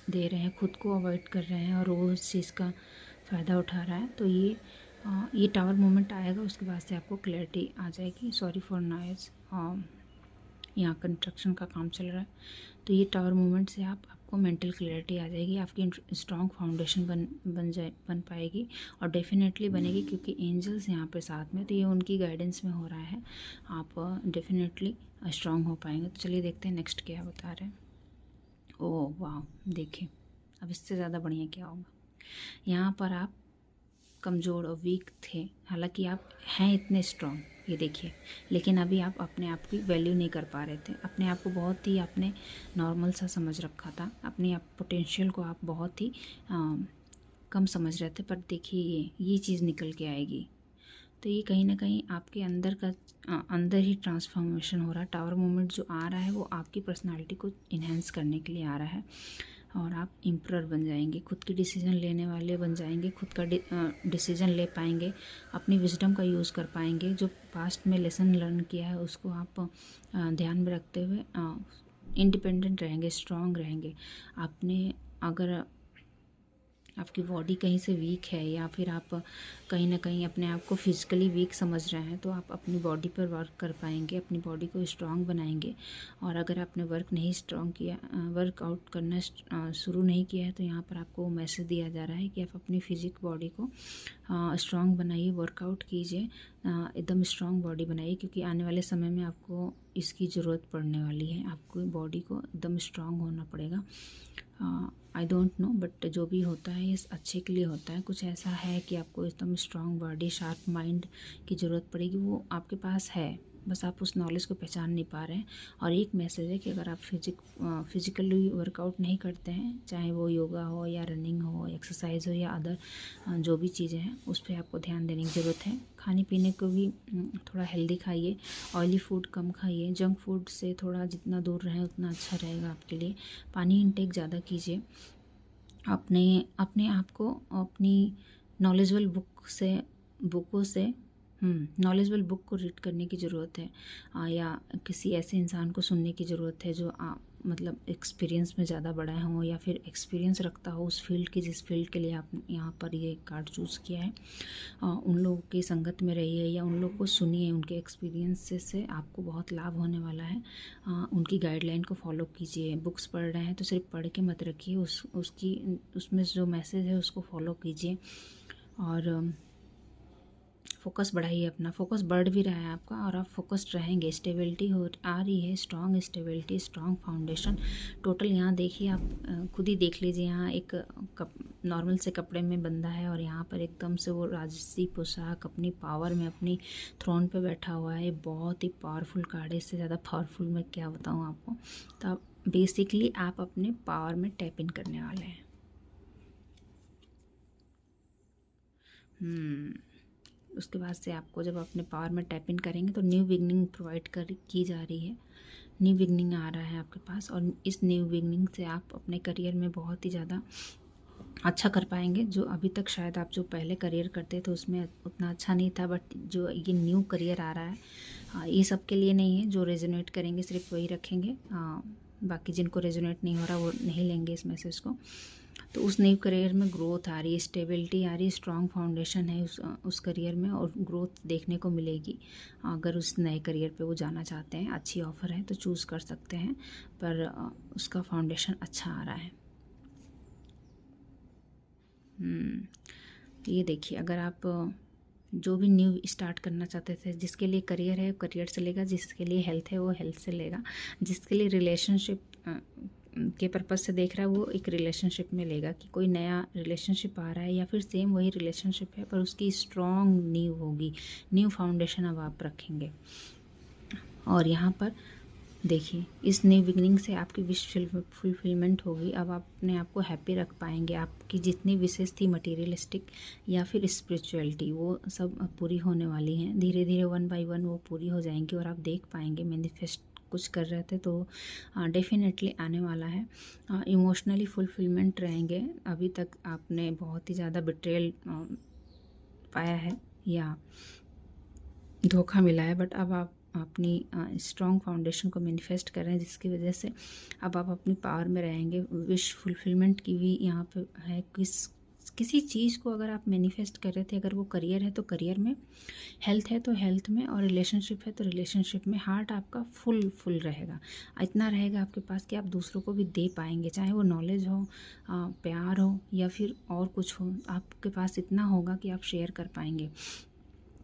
दे रहे हैं, खुद को अवॉइड कर रहे हैं और वो उस चीज़ का फ़ायदा उठा रहा है। तो ये टावर मोमेंट आएगा, उसके बाद से आपको क्लैरिटी आ जाएगी। सॉरी फॉर नॉइज़, यहाँ कंस्ट्रक्शन का काम चल रहा है। तो ये टावर मोमेंट से आपको मेंटल क्लैरिटी आ जाएगी, आपकी स्ट्रॉन्ग फाउंडेशन बन पाएगी और डेफिनेटली बनेगी, क्योंकि एंजल्स यहाँ पे साथ में, तो ये उनकी गाइडेंस में हो रहा है। आप डेफिनेटली स्ट्रॉन्ग हो पाएंगे। तो चलिए देखते हैं नेक्स्ट क्या बता रहे हैं। ओह वाह, देखिए अब इससे ज़्यादा बढ़िया क्या होगा। यहाँ पर आप कमज़ोर और वीक थे, हालांकि आप हैं इतने स्ट्रॉन्ग, ये देखिए, लेकिन अभी आप अपने आप की वैल्यू नहीं कर पा रहे थे। अपने आप को बहुत ही आपने नॉर्मल सा समझ रखा था, अपनी पोटेंशियल को आप बहुत ही कम समझ रहे थे। पर देखिए ये चीज़ निकल के आएगी। तो ये कहीं ना कहीं आपके अंदर ही ट्रांसफॉर्मेशन हो रहा है। टावर मोमेंट जो आ रहा है वो आपकी पर्सनालिटी को इन्हेंस करने के लिए आ रहा है और आप इम्परर बन जाएंगे, खुद की डिसीजन लेने वाले बन जाएंगे, खुद का डिसीजन ले पाएंगे, अपनी विजडम का यूज़ कर पाएंगे। जो पास्ट में लेसन लर्न किया है उसको आप ध्यान में रखते हुए इंडिपेंडेंट रहेंगे, स्ट्रांग रहेंगे। आपने अगर आपकी बॉडी कहीं से वीक है या फिर आप कहीं ना कहीं अपने आप को फिजिकली वीक समझ रहे हैं, तो आप अपनी बॉडी पर वर्क कर पाएंगे, अपनी बॉडी को स्ट्रांग बनाएंगे। और अगर आपने वर्कआउट करना शुरू नहीं किया है, तो यहाँ पर आपको मैसेज दिया जा रहा है कि आप अपनी फिजिक बॉडी को स्ट्रांग बनाइए, वर्कआउट कीजिए, एकदम स्ट्रांग बॉडी बनाइए, क्योंकि आने वाले समय में आपको इसकी ज़रूरत पड़ने वाली है। आपको बॉडी को एकदम स्ट्रांग होना पड़ेगा। आई डोंट नो, बट जो भी होता है ये अच्छे के लिए होता है। कुछ ऐसा है कि आपको एकदम स्ट्रांग बॉडी, शार्प माइंड की ज़रूरत पड़ेगी, वो आपके पास है, बस आप उस नॉलेज को पहचान नहीं पा रहे हैं। और एक मैसेज है कि अगर आप फिजिकली वर्कआउट नहीं करते हैं, चाहे वो योगा हो या रनिंग हो, एक्सरसाइज हो या अदर जो भी चीज़ें हैं, उस पर आपको ध्यान देने की ज़रूरत है। खाने पीने को भी थोड़ा हेल्दी खाइए, ऑयली फूड कम खाइए, जंक फूड से थोड़ा जितना दूर रहें उतना अच्छा रहेगा आपके लिए। पानी इंटेक ज़्यादा कीजिए। अपने आप को अपनी नॉलेजेबल बुकों से नॉलेजेबल बुक को रीड करने की ज़रूरत है, या किसी ऐसे इंसान को सुनने की ज़रूरत है जो मतलब एक्सपीरियंस में ज़्यादा बड़ा हो या फिर एक्सपीरियंस रखता हो उस फील्ड की, जिस फील्ड के लिए आप यहाँ पर ये कार्ड चूज़ किया है। उन लोगों की संगत में रहिए या उन लोगों को सुनिए, उनके एक्सपीरियंस से आपको बहुत लाभ होने वाला है। उनकी गाइडलाइन को फॉलो कीजिए। बुक्स पढ़ रहे हैं तो सिर्फ पढ़ के मत रखिए, उसमें जो मैसेज है उसको फॉलो कीजिए। और फोकस बढ़ाइए अपना, फोकस बढ़ भी रहा है आपका और आप फोकस्ड रहेंगे। स्टेबिलिटी हो आ रही है, strong stability, strong foundation. Total यहाँ देखिए, आप खुद ही देख लीजिए, यहाँ एक नॉर्मल से कपड़े में बंदा है और यहाँ पर एकदम से वो राजसी पोशाक अपनी पावर में अपनी थ्रोन पे बैठा हुआ है। बहुत ही पावरफुल कार्ड है, इससे ज़्यादा पावरफुल मैं क्या बताऊँ आपको। तो बेसिकली आप अपने पावर में टैप इन करने वाले हैं। उसके बाद से आपको जब अपने पावर में टैप इन करेंगे तो न्यू बिगनिंग प्रोवाइड की जा रही है। न्यू बिगनिंग आ रहा है आपके पास और इस न्यू बिगनिंग से आप अपने करियर में बहुत ही ज़्यादा अच्छा कर पाएंगे। जो अभी तक शायद आप जो पहले करियर करते थे उसमें उतना अच्छा नहीं था, बट जो ये न्यू करियर आ रहा है ये सब के लिए नहीं है। जो रेजोनेट करेंगे सिर्फ वही रखेंगे, बाकी जिनको रेजोनेट नहीं हो रहा वो नहीं लेंगे इस मैसेज को। तो उस नई करियर में ग्रोथ आ रही है, स्टेबिलिटी आ रही है, स्ट्रॉन्ग फाउंडेशन है उस करियर में और ग्रोथ देखने को मिलेगी। अगर उस नए करियर पे वो जाना चाहते हैं, अच्छी ऑफ़र है तो चूज़ कर सकते हैं, पर उसका फाउंडेशन अच्छा आ रहा है। ये देखिए, अगर आप जो भी न्यू स्टार्ट करना चाहते थे, जिसके लिए करियर है करियर से लेगा, जिसके लिए हेल्थ है वो हेल्थ से लेगा, जिसके लिए रिलेशनशिप के पर्पज़ से देख रहा है वो एक रिलेशनशिप में लेगा कि कोई नया रिलेशनशिप आ रहा है या फिर सेम वही रिलेशनशिप है पर उसकी स्ट्रॉन्ग नींव होगी, न्यू फाउंडेशन अब आप रखेंगे। और यहाँ पर देखिए, इस न्यू बिगनिंग से आपकी विश फुलफिलमेंट होगी। अब आप अपने आप को हैप्पी रख पाएंगे। आपकी जितनी विशेष थी मटेरियलिस्टिक या फिर स्पिरिचुअलिटी, वो सब पूरी होने वाली हैं। धीरे धीरे 1 बाय 1 वो पूरी हो जाएंगी और आप देख पाएंगे। मैनिफेस्ट कुछ कर रहे थे तो डेफिनेटली आने वाला है। इमोशनली फुलफिलमेंट रहेंगे। अभी तक आपने बहुत ही ज़्यादा बिट्रेयल पाया है या धोखा मिला है, बट अब आप अपनी स्ट्रॉन्ग फाउंडेशन को मैनिफेस्ट कर रहे हैं, जिसकी वजह से अब आप अपनी पावर में रहेंगे। विश फुलफिलमेंट की भी यहाँ पे है। किसी चीज़ को अगर आप मैनिफेस्ट कर रहे थे, अगर वो करियर है तो करियर में, हेल्थ है तो हेल्थ में, और रिलेशनशिप है तो रिलेशनशिप में हार्ट आपका फुल रहेगा। इतना रहेगा आपके पास कि आप दूसरों को भी दे पाएंगे, चाहे वो नॉलेज हो, प्यार हो या फिर और कुछ हो। आपके पास इतना होगा कि आप शेयर कर पाएंगे।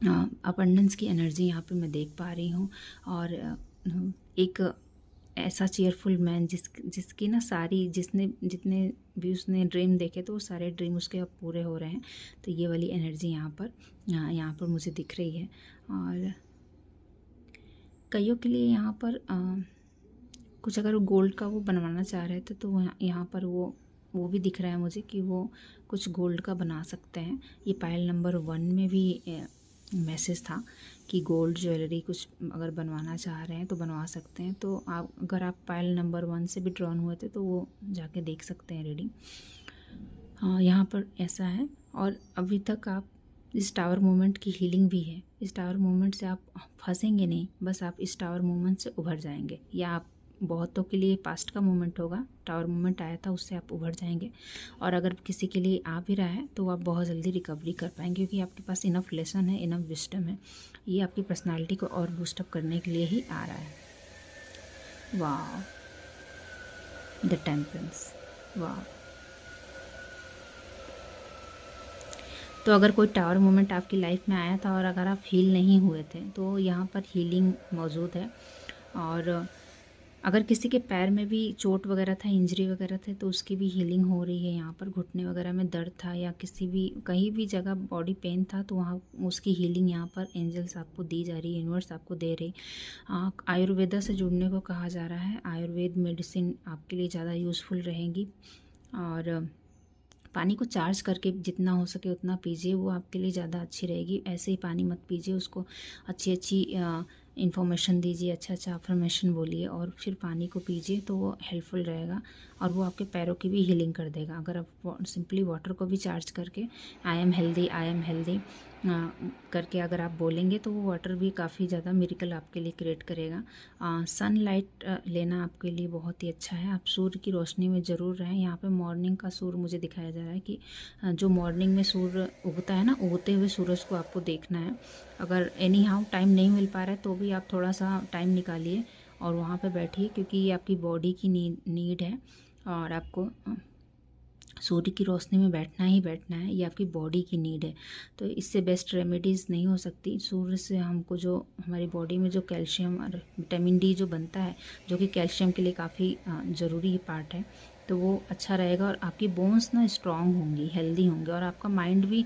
अबंडेंस की एनर्जी यहाँ पे मैं देख पा रही हूँ। और एक ऐसा चेयरफुल मैन जिसकी ना सारी जितने भी उसने ड्रीम देखे तो वो सारे ड्रीम उसके अब पूरे हो रहे हैं। तो ये वाली एनर्जी यहाँ पर मुझे दिख रही है। और कईयों के लिए यहाँ पर कुछ अगर गोल्ड का वो बनवाना चाह रहे थे तो यहाँ पर वो भी दिख रहा है मुझे कि वो कुछ गोल्ड का बना सकते हैं। ये पायल नंबर 1 में भी मैसेज था कि गोल्ड ज्वेलरी कुछ अगर बनवाना चाह रहे हैं तो बनवा सकते हैं। तो अगर आप पायल नंबर 1 से भी ड्रॉन हुए थे तो वो जाके देख सकते हैं रीडिंग। यहाँ पर ऐसा है। और अभी तक आप इस टावर मूवमेंट की हीलिंग भी है। इस टावर मूवमेंट से आप फंसेंगे नहीं, बस आप इस टावर मूवमेंट से उभर जाएंगे। या आप बहुतों के लिए पास्ट का मोमेंट होगा, टावर मोमेंट आया था उससे आप उभर जाएंगे। और अगर किसी के लिए आ भी रहा है तो आप बहुत जल्दी रिकवरी कर पाएंगे, क्योंकि आपके पास इनफ लेसन है, इनफ विस्डम है। ये आपकी पर्सनालिटी को और बूस्टअप करने के लिए ही आ रहा है। वाह, द टेम्परेंस, वाह। तो अगर कोई टावर मोमेंट आपकी लाइफ में आया था और अगर आप हील नहीं हुए थे तो यहाँ पर हीलिंग मौजूद है। और अगर किसी के पैर में भी चोट वगैरह था, इंजरी वगैरह थे, तो उसकी भी हीलिंग हो रही है। यहाँ पर घुटने वगैरह में दर्द था या कहीं भी जगह बॉडी पेन था तो वहाँ उसकी हीलिंग यहाँ पर एंजल्स आपको दी जा रही है, यूनिवर्स आपको दे रही। आयुर्वेदा से जुड़ने को कहा जा रहा है। आयुर्वेद मेडिसिन आपके लिए ज़्यादा यूज़फुल रहेगी। और पानी को चार्ज करके जितना हो सके उतना पीजिए, वो आपके लिए ज़्यादा अच्छी रहेगी। ऐसे ही पानी मत पीजिए, उसको अच्छी इन्फॉर्मेशन दीजिए, अच्छा अफर्मेशन बोलिए और फिर पानी को पीजिए, तो वो हेल्पफुल रहेगा और वो आपके पैरों की भी हीलिंग कर देगा। अगर आप सिंपली वाटर को भी चार्ज करके आई एम हेल्दी करके अगर आप बोलेंगे तो वो वाटर भी काफ़ी ज़्यादा मिरेकल आपके लिए क्रिएट करेगा। सनलाइट लेना आपके लिए बहुत ही अच्छा है। आप सूर्य की रोशनी में ज़रूर रहें। यहाँ पे मॉर्निंग का सूर्य मुझे दिखाया जा रहा है कि जो मॉर्निंग में सूर्य उगता है ना, उगते हुए सूरज को आपको देखना है। अगर एनी हाउ टाइम नहीं मिल पा रहा है तो भी आप थोड़ा सा टाइम निकालिए और वहाँ पे बैठिए, क्योंकि ये आपकी बॉडी की नीड है और आपको सूर्य की रोशनी में बैठना ही बैठना है, ये आपकी बॉडी की नीड है। तो इससे बेस्ट रेमेडीज़ नहीं हो सकती। सूर्य से हमको जो हमारी बॉडी में जो कैल्शियम और विटामिन डी जो बनता है, जो कि कैल्शियम के लिए काफ़ी ज़रूरी पार्ट है, तो वो अच्छा रहेगा और आपकी बोन्स ना स्ट्रॉन्ग होंगी, हेल्दी होंगे और आपका माइंड भी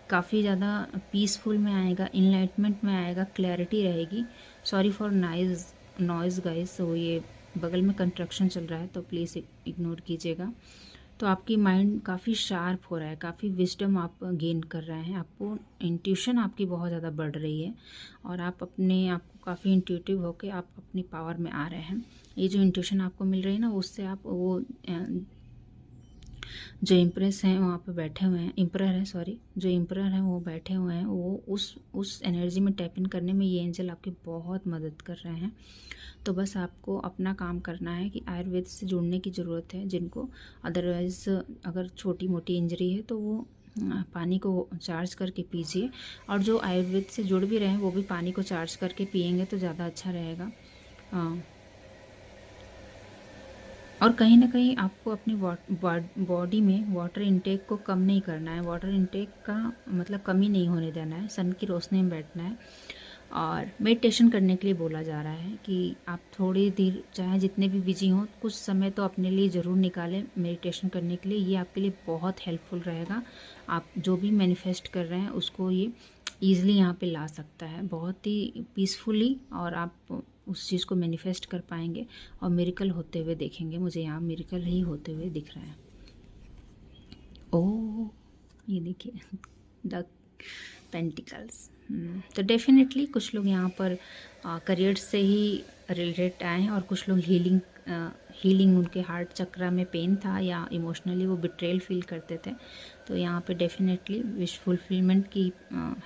काफ़ी ज़्यादा पीसफुल में आएगा, इनलाइटमेंट में आएगा, क्लैरिटी रहेगी। सॉरी फॉर नॉइज़ गाइस, तो ये बगल में कंस्ट्रक्शन चल रहा है तो प्लीज़ इग्नोर कीजिएगा। तो आपकी माइंड काफ़ी शार्प हो रहा है, काफ़ी विजडम आप गेन कर रहे हैं, आपको इंट्यूशन आपकी बहुत ज़्यादा बढ़ रही है और आप अपने आप को काफ़ी इंट्यूटिव होकर आप अपनी पावर में आ रहे हैं। ये जो इंट्यूशन आपको मिल रही है ना, उससे आप वो जो इम्प्रेस हैं वहाँ पे बैठे हुए हैं, इम्परर है सॉरी, जो इम्परर हैं वो बैठे हुए हैं, वो उस एनर्जी में टैप इन करने में ये एंजल आपकी बहुत मदद कर रहे हैं। तो बस आपको अपना काम करना है कि आयुर्वेद से जुड़ने की ज़रूरत है जिनको, अदरवाइज़ अगर छोटी मोटी इंजरी है तो वो पानी को चार्ज करके पीजिए, और जो आयुर्वेद से जुड़ भी रहे हैं वो भी पानी को चार्ज करके पिएंगे तो ज़्यादा अच्छा रहेगा। और कहीं ना कहीं आपको अपनी बॉडी में वाटर इनटेक को कम नहीं करना है, वाटर इनटेक का मतलब कमी नहीं होने देना है, सन की रोशनी में बैठना है। और मेडिटेशन करने के लिए बोला जा रहा है कि आप थोड़ी देर, चाहे जितने भी बिजी हों, कुछ समय तो अपने लिए ज़रूर निकालें मेडिटेशन करने के लिए। ये आपके लिए बहुत हेल्पफुल रहेगा। आप जो भी मैनिफेस्ट कर रहे हैं उसको ये ईज़िली यहाँ पे ला सकता है, बहुत ही पीसफुली, और आप उस चीज़ को मैनिफेस्ट कर पाएंगे और मिरेकल होते हुए देखेंगे। मुझे यहाँ मिरेकल ही होते हुए दिख रहा है। ओह, ये देखिए द पेंटिकल्स। तो डेफिनेटली कुछ लोग यहाँ पर करियर से ही रिलेटेड आए हैं और कुछ लोग हीलिंग उनके हार्ट चक्रा में पेन था या इमोशनली वो बिट्रेल फील करते थे। तो यहाँ पे डेफिनेटली विश फुलफिलमेंट की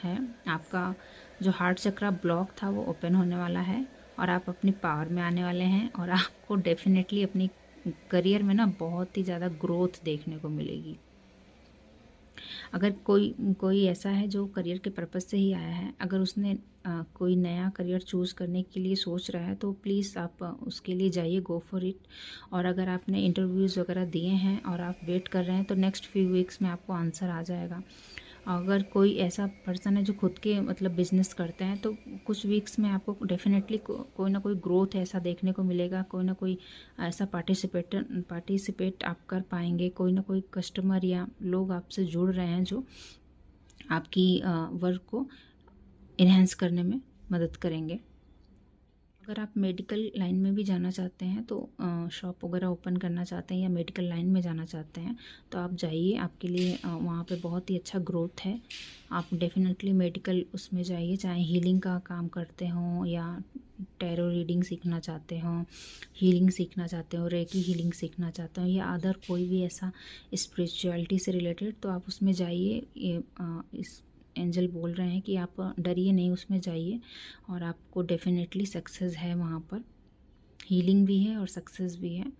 है। आपका जो हार्ट चक्रा ब्लॉक था वो ओपन होने वाला है और आप अपनी पावर में आने वाले हैं और आपको डेफिनेटली अपनी करियर में ना बहुत ही ज़्यादा ग्रोथ देखने को मिलेगी। अगर कोई ऐसा है जो करियर के पर्पज़ से ही आया है, अगर उसने कोई नया करियर चूज़ करने के लिए सोच रहा है तो प्लीज़ आप उसके लिए जाइए, गो फॉर इट। और अगर आपने इंटरव्यूज़ वगैरह दिए हैं और आप वेट कर रहे हैं तो नेक्स्ट फ्यू वीक्स में आपको आंसर आ जाएगा। अगर कोई ऐसा पर्सन है जो खुद के मतलब बिजनेस करते हैं तो कुछ वीक्स में आपको डेफिनेटली कोई ना कोई ग्रोथ ऐसा देखने को मिलेगा, कोई ना कोई ऐसा पार्टिसिपेट आप कर पाएंगे, कोई ना कोई कस्टमर या लोग आपसे जुड़ रहे हैं जो आपकी वर्क को इन्हेंस करने में मदद करेंगे। अगर आप मेडिकल लाइन में भी जाना चाहते हैं तो शॉप वगैरह ओपन करना चाहते हैं या मेडिकल लाइन में जाना चाहते हैं तो आप जाइए, आपके लिए वहाँ पे बहुत ही अच्छा ग्रोथ है। आप डेफिनेटली मेडिकल उसमें जाइए, चाहे हीलिंग का काम करते हों या टैरो रीडिंग सीखना चाहते हों, हीलिंग सीखना चाहते हो, रेकी हीलिंग सीखना चाहते हो या अदर कोई भी ऐसा स्पिरिचुअलिटी से रिलेटेड, तो आप उसमें जाइए। इस एंजल बोल रहे हैं कि आप डरिए नहीं, उसमें जाइए और आपको डेफिनेटली सक्सेस है। वहाँ पर हीलिंग भी है और सक्सेस भी है।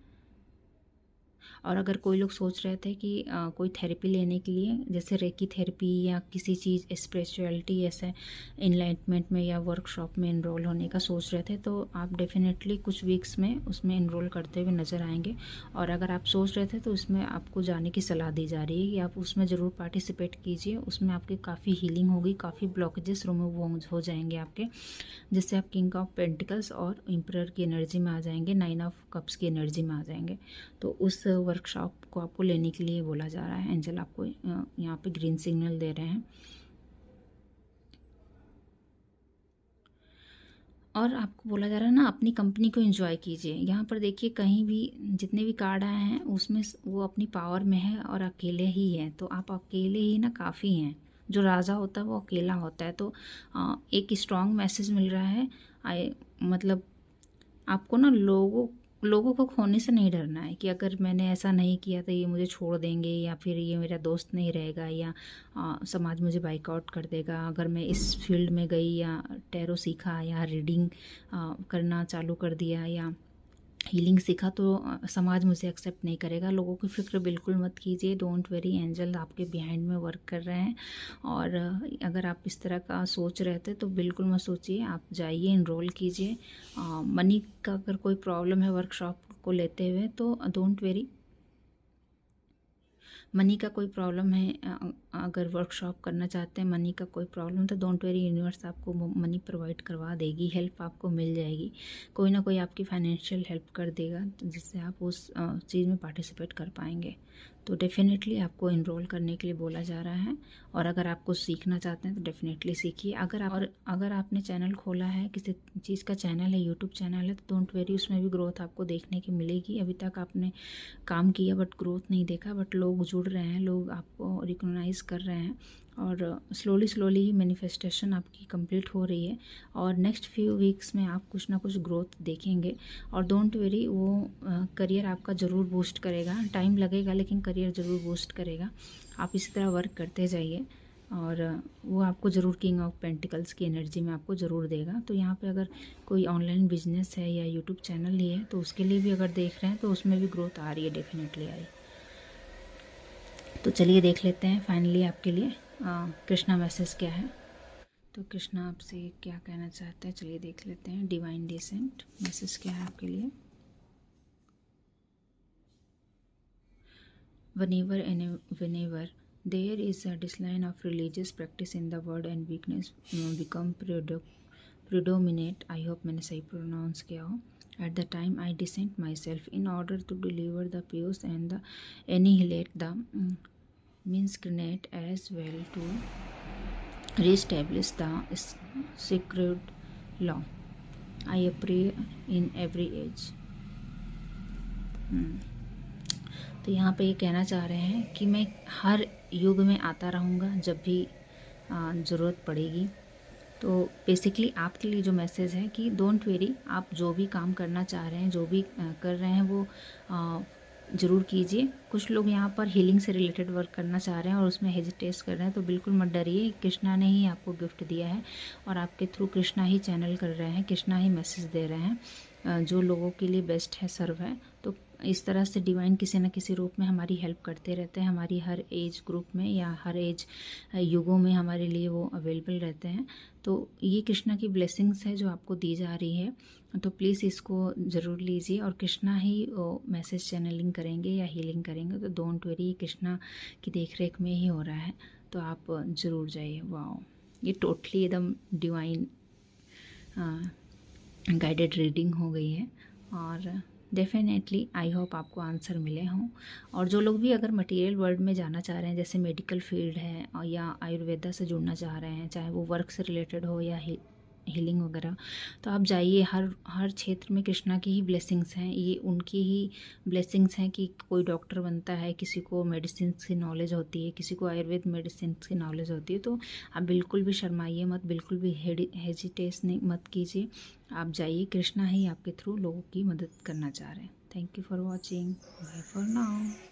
और अगर कोई लोग सोच रहे थे कि कोई थेरेपी लेने के लिए, जैसे रेकी थेरेपी या किसी चीज़ स्पिरिचुअलिटी ऐसे इनलाइटमेंट में या वर्कशॉप में इनरोल होने का सोच रहे थे, तो आप डेफिनेटली कुछ वीक्स में उसमें इनरोल करते हुए नज़र आएंगे। और अगर आप सोच रहे थे तो उसमें आपको जाने की सलाह दी जा रही है कि आप उसमें ज़रूर पार्टिसिपेट कीजिए। उसमें आपकी काफ़ी हीलिंग होगी, काफ़ी ब्लॉकेजेस रिमूव हो जाएंगे आपके, जिससे आप किंग ऑफ पेंटिकल्स और एम्परर की एनर्जी में आ जाएंगे, 9 ऑफ कप्स की एनर्जी में आ जाएंगे। तो उस वर्कशॉप को आपको लेने के लिए बोला जा रहा है। एंजल आपको यहाँ पे ग्रीन सिग्नल दे रहे हैं। और आपको बोला जा रहा है ना, अपनी कंपनी को एंजॉय कीजिए। यहाँ पर देखिए, कहीं भी जितने भी कार्ड आए हैं उसमें वो अपनी पावर में है और अकेले ही है। तो आप अकेले ही ना काफ़ी हैं। जो राजा होता है वो अकेला होता है। तो एक स्ट्रॉन्ग मैसेज मिल रहा है। मतलब आपको ना लोगों को खोने से नहीं डरना है कि अगर मैंने ऐसा नहीं किया तो ये मुझे छोड़ देंगे या फिर ये मेरा दोस्त नहीं रहेगा या समाज मुझे बाइकआउट कर देगा। अगर मैं इस फील्ड में गई या टैरो सीखा या रीडिंग करना चालू कर दिया या हीलिंग सीखा तो समाज मुझे एक्सेप्ट नहीं करेगा। लोगों की फ़िक्र बिल्कुल मत कीजिए। डोंट वेरी, एंजल आपके बिहाइंड में वर्क कर रहे हैं। और अगर आप इस तरह का सोच रहे थे तो बिल्कुल मत सोचिए, आप जाइए, इनरोल कीजिए। मनी का अगर कोई प्रॉब्लम है वर्कशॉप को लेते हुए तो डोंट वेरी, मनी का कोई प्रॉब्लम है, अगर वर्कशॉप करना चाहते हैं, मनी का कोई प्रॉब्लम, तो डोंट वेरी, यूनिवर्स आपको मनी प्रोवाइड करवा देगी, हेल्प आपको मिल जाएगी, कोई ना कोई आपकी फाइनेंशियल हेल्प कर देगा जिससे आप उस चीज़ में पार्टिसिपेट कर पाएंगे। तो डेफिनेटली आपको इनरोल करने के लिए बोला जा रहा है। और अगर आप कुछ सीखना चाहते हैं तो डेफिनेटली सीखिए। अगर आपने चैनल खोला है, किसी चीज़ का चैनल है, यूट्यूब चैनल है, तो डोंट वेरी, उसमें भी ग्रोथ आपको देखने की मिलेगी। अभी तक आपने काम किया बट ग्रोथ नहीं देखा, बट लोग जुड़ रहे हैं, लोग आपको रिकॉग्नाइज कर रहे हैं, और स्लोली ही मैनिफेस्टेशन आपकी कंप्लीट हो रही है। और नेक्स्ट फ्यू वीक्स में आप कुछ ना कुछ ग्रोथ देखेंगे। और डोंट वेरी, वो करियर आपका ज़रूर बूस्ट करेगा, टाइम लगेगा लेकिन करियर ज़रूर बूस्ट करेगा। आप इसी तरह वर्क करते जाइए और वो आपको ज़रूर किंग ऑफ पेंटिकल्स की एनर्जी में आपको ज़रूर देगा। तो यहाँ पे अगर कोई ऑनलाइन बिजनेस है या यूट्यूब चैनल ही है तो उसके लिए भी अगर देख रहे हैं तो उसमें भी ग्रोथ आ रही है, डेफिनेटली आ रही। तो चलिए देख लेते हैं फाइनली आपके लिए कृष्णा मैसेज क्या है। तो कृष्णा आपसे क्या कहना चाहते हैं, चलिए देख लेते हैं। डिवाइन डिसेंट मैसेज क्या है आपके लिए। whenever there is a decline of religious practice in the world and weakness become predominant, I hope मैंने सही प्रोनाउंस किया हो, at the time I dissent myself in order to deliver the peace and the annihilate the miscreant as well to re-establish the sacred law. I pray in every age. तो यहाँ पे ये कहना चाह रहे हैं कि मैं हर युग में आता रहूँगा जब भी ज़रूरत पड़ेगी। तो बेसिकली आपके लिए जो मैसेज है कि डोंट वेरी, आप जो भी काम करना चाह रहे हैं, जो भी कर रहे हैं वो ज़रूर कीजिए। कुछ लोग यहाँ पर हीलिंग से रिलेटेड वर्क करना चाह रहे हैं और उसमें हेजिटेट कर रहे हैं, तो बिल्कुल मत डरिए। कृष्णा ने ही आपको गिफ्ट दिया है और आपके थ्रू कृष्णा ही चैनल कर रहे हैं, कृष्णा ही मैसेज दे रहे हैं जो लोगों के लिए बेस्ट है, सर्व है। तो इस तरह से डिवाइन किसी न किसी रूप में हमारी हेल्प करते रहते हैं, हमारी हर एज ग्रुप में या हर एज युगों में हमारे लिए वो अवेलेबल रहते हैं। तो ये कृष्णा की ब्लेसिंग्स है जो आपको दी जा रही है, तो प्लीज़ इसको ज़रूर लीजिए। और कृष्णा ही मैसेज चैनलिंग करेंगे या हीलिंग करेंगे, तो डोंट वरी, कृष्णा की देखरेख में ही हो रहा है, तो आप ज़रूर जाइए। वाओ, ये टोटली एकदम डिवाइन गाइडेड रीडिंग हो गई है और डेफिनेटली आई होप आपको आंसर मिले हों। और जो लोग भी अगर मटेरियल वर्ल्ड में जाना चाह रहे हैं, जैसे मेडिकल फील्ड है और या आयुर्वेदा से जुड़ना चाह रहे हैं, चाहे वो वर्क से रिलेटेड हो या हीलिंग वगैरह, तो आप जाइए। हर क्षेत्र में कृष्णा की ही ब्लेसिंग्स हैं, ये उनकी ही ब्लेसिंग्स हैं कि कोई डॉक्टर बनता है, किसी को मेडिसिन की नॉलेज होती है, किसी को आयुर्वेद मेडिसिन की नॉलेज होती है। तो आप बिल्कुल भी शर्माइए मत, बिल्कुल भी हेजिटेट मत कीजिए, आप जाइए। कृष्णा ही आपके थ्रू लोगों की मदद करना चाह रहे हैं। Thank you for watching, bye for now.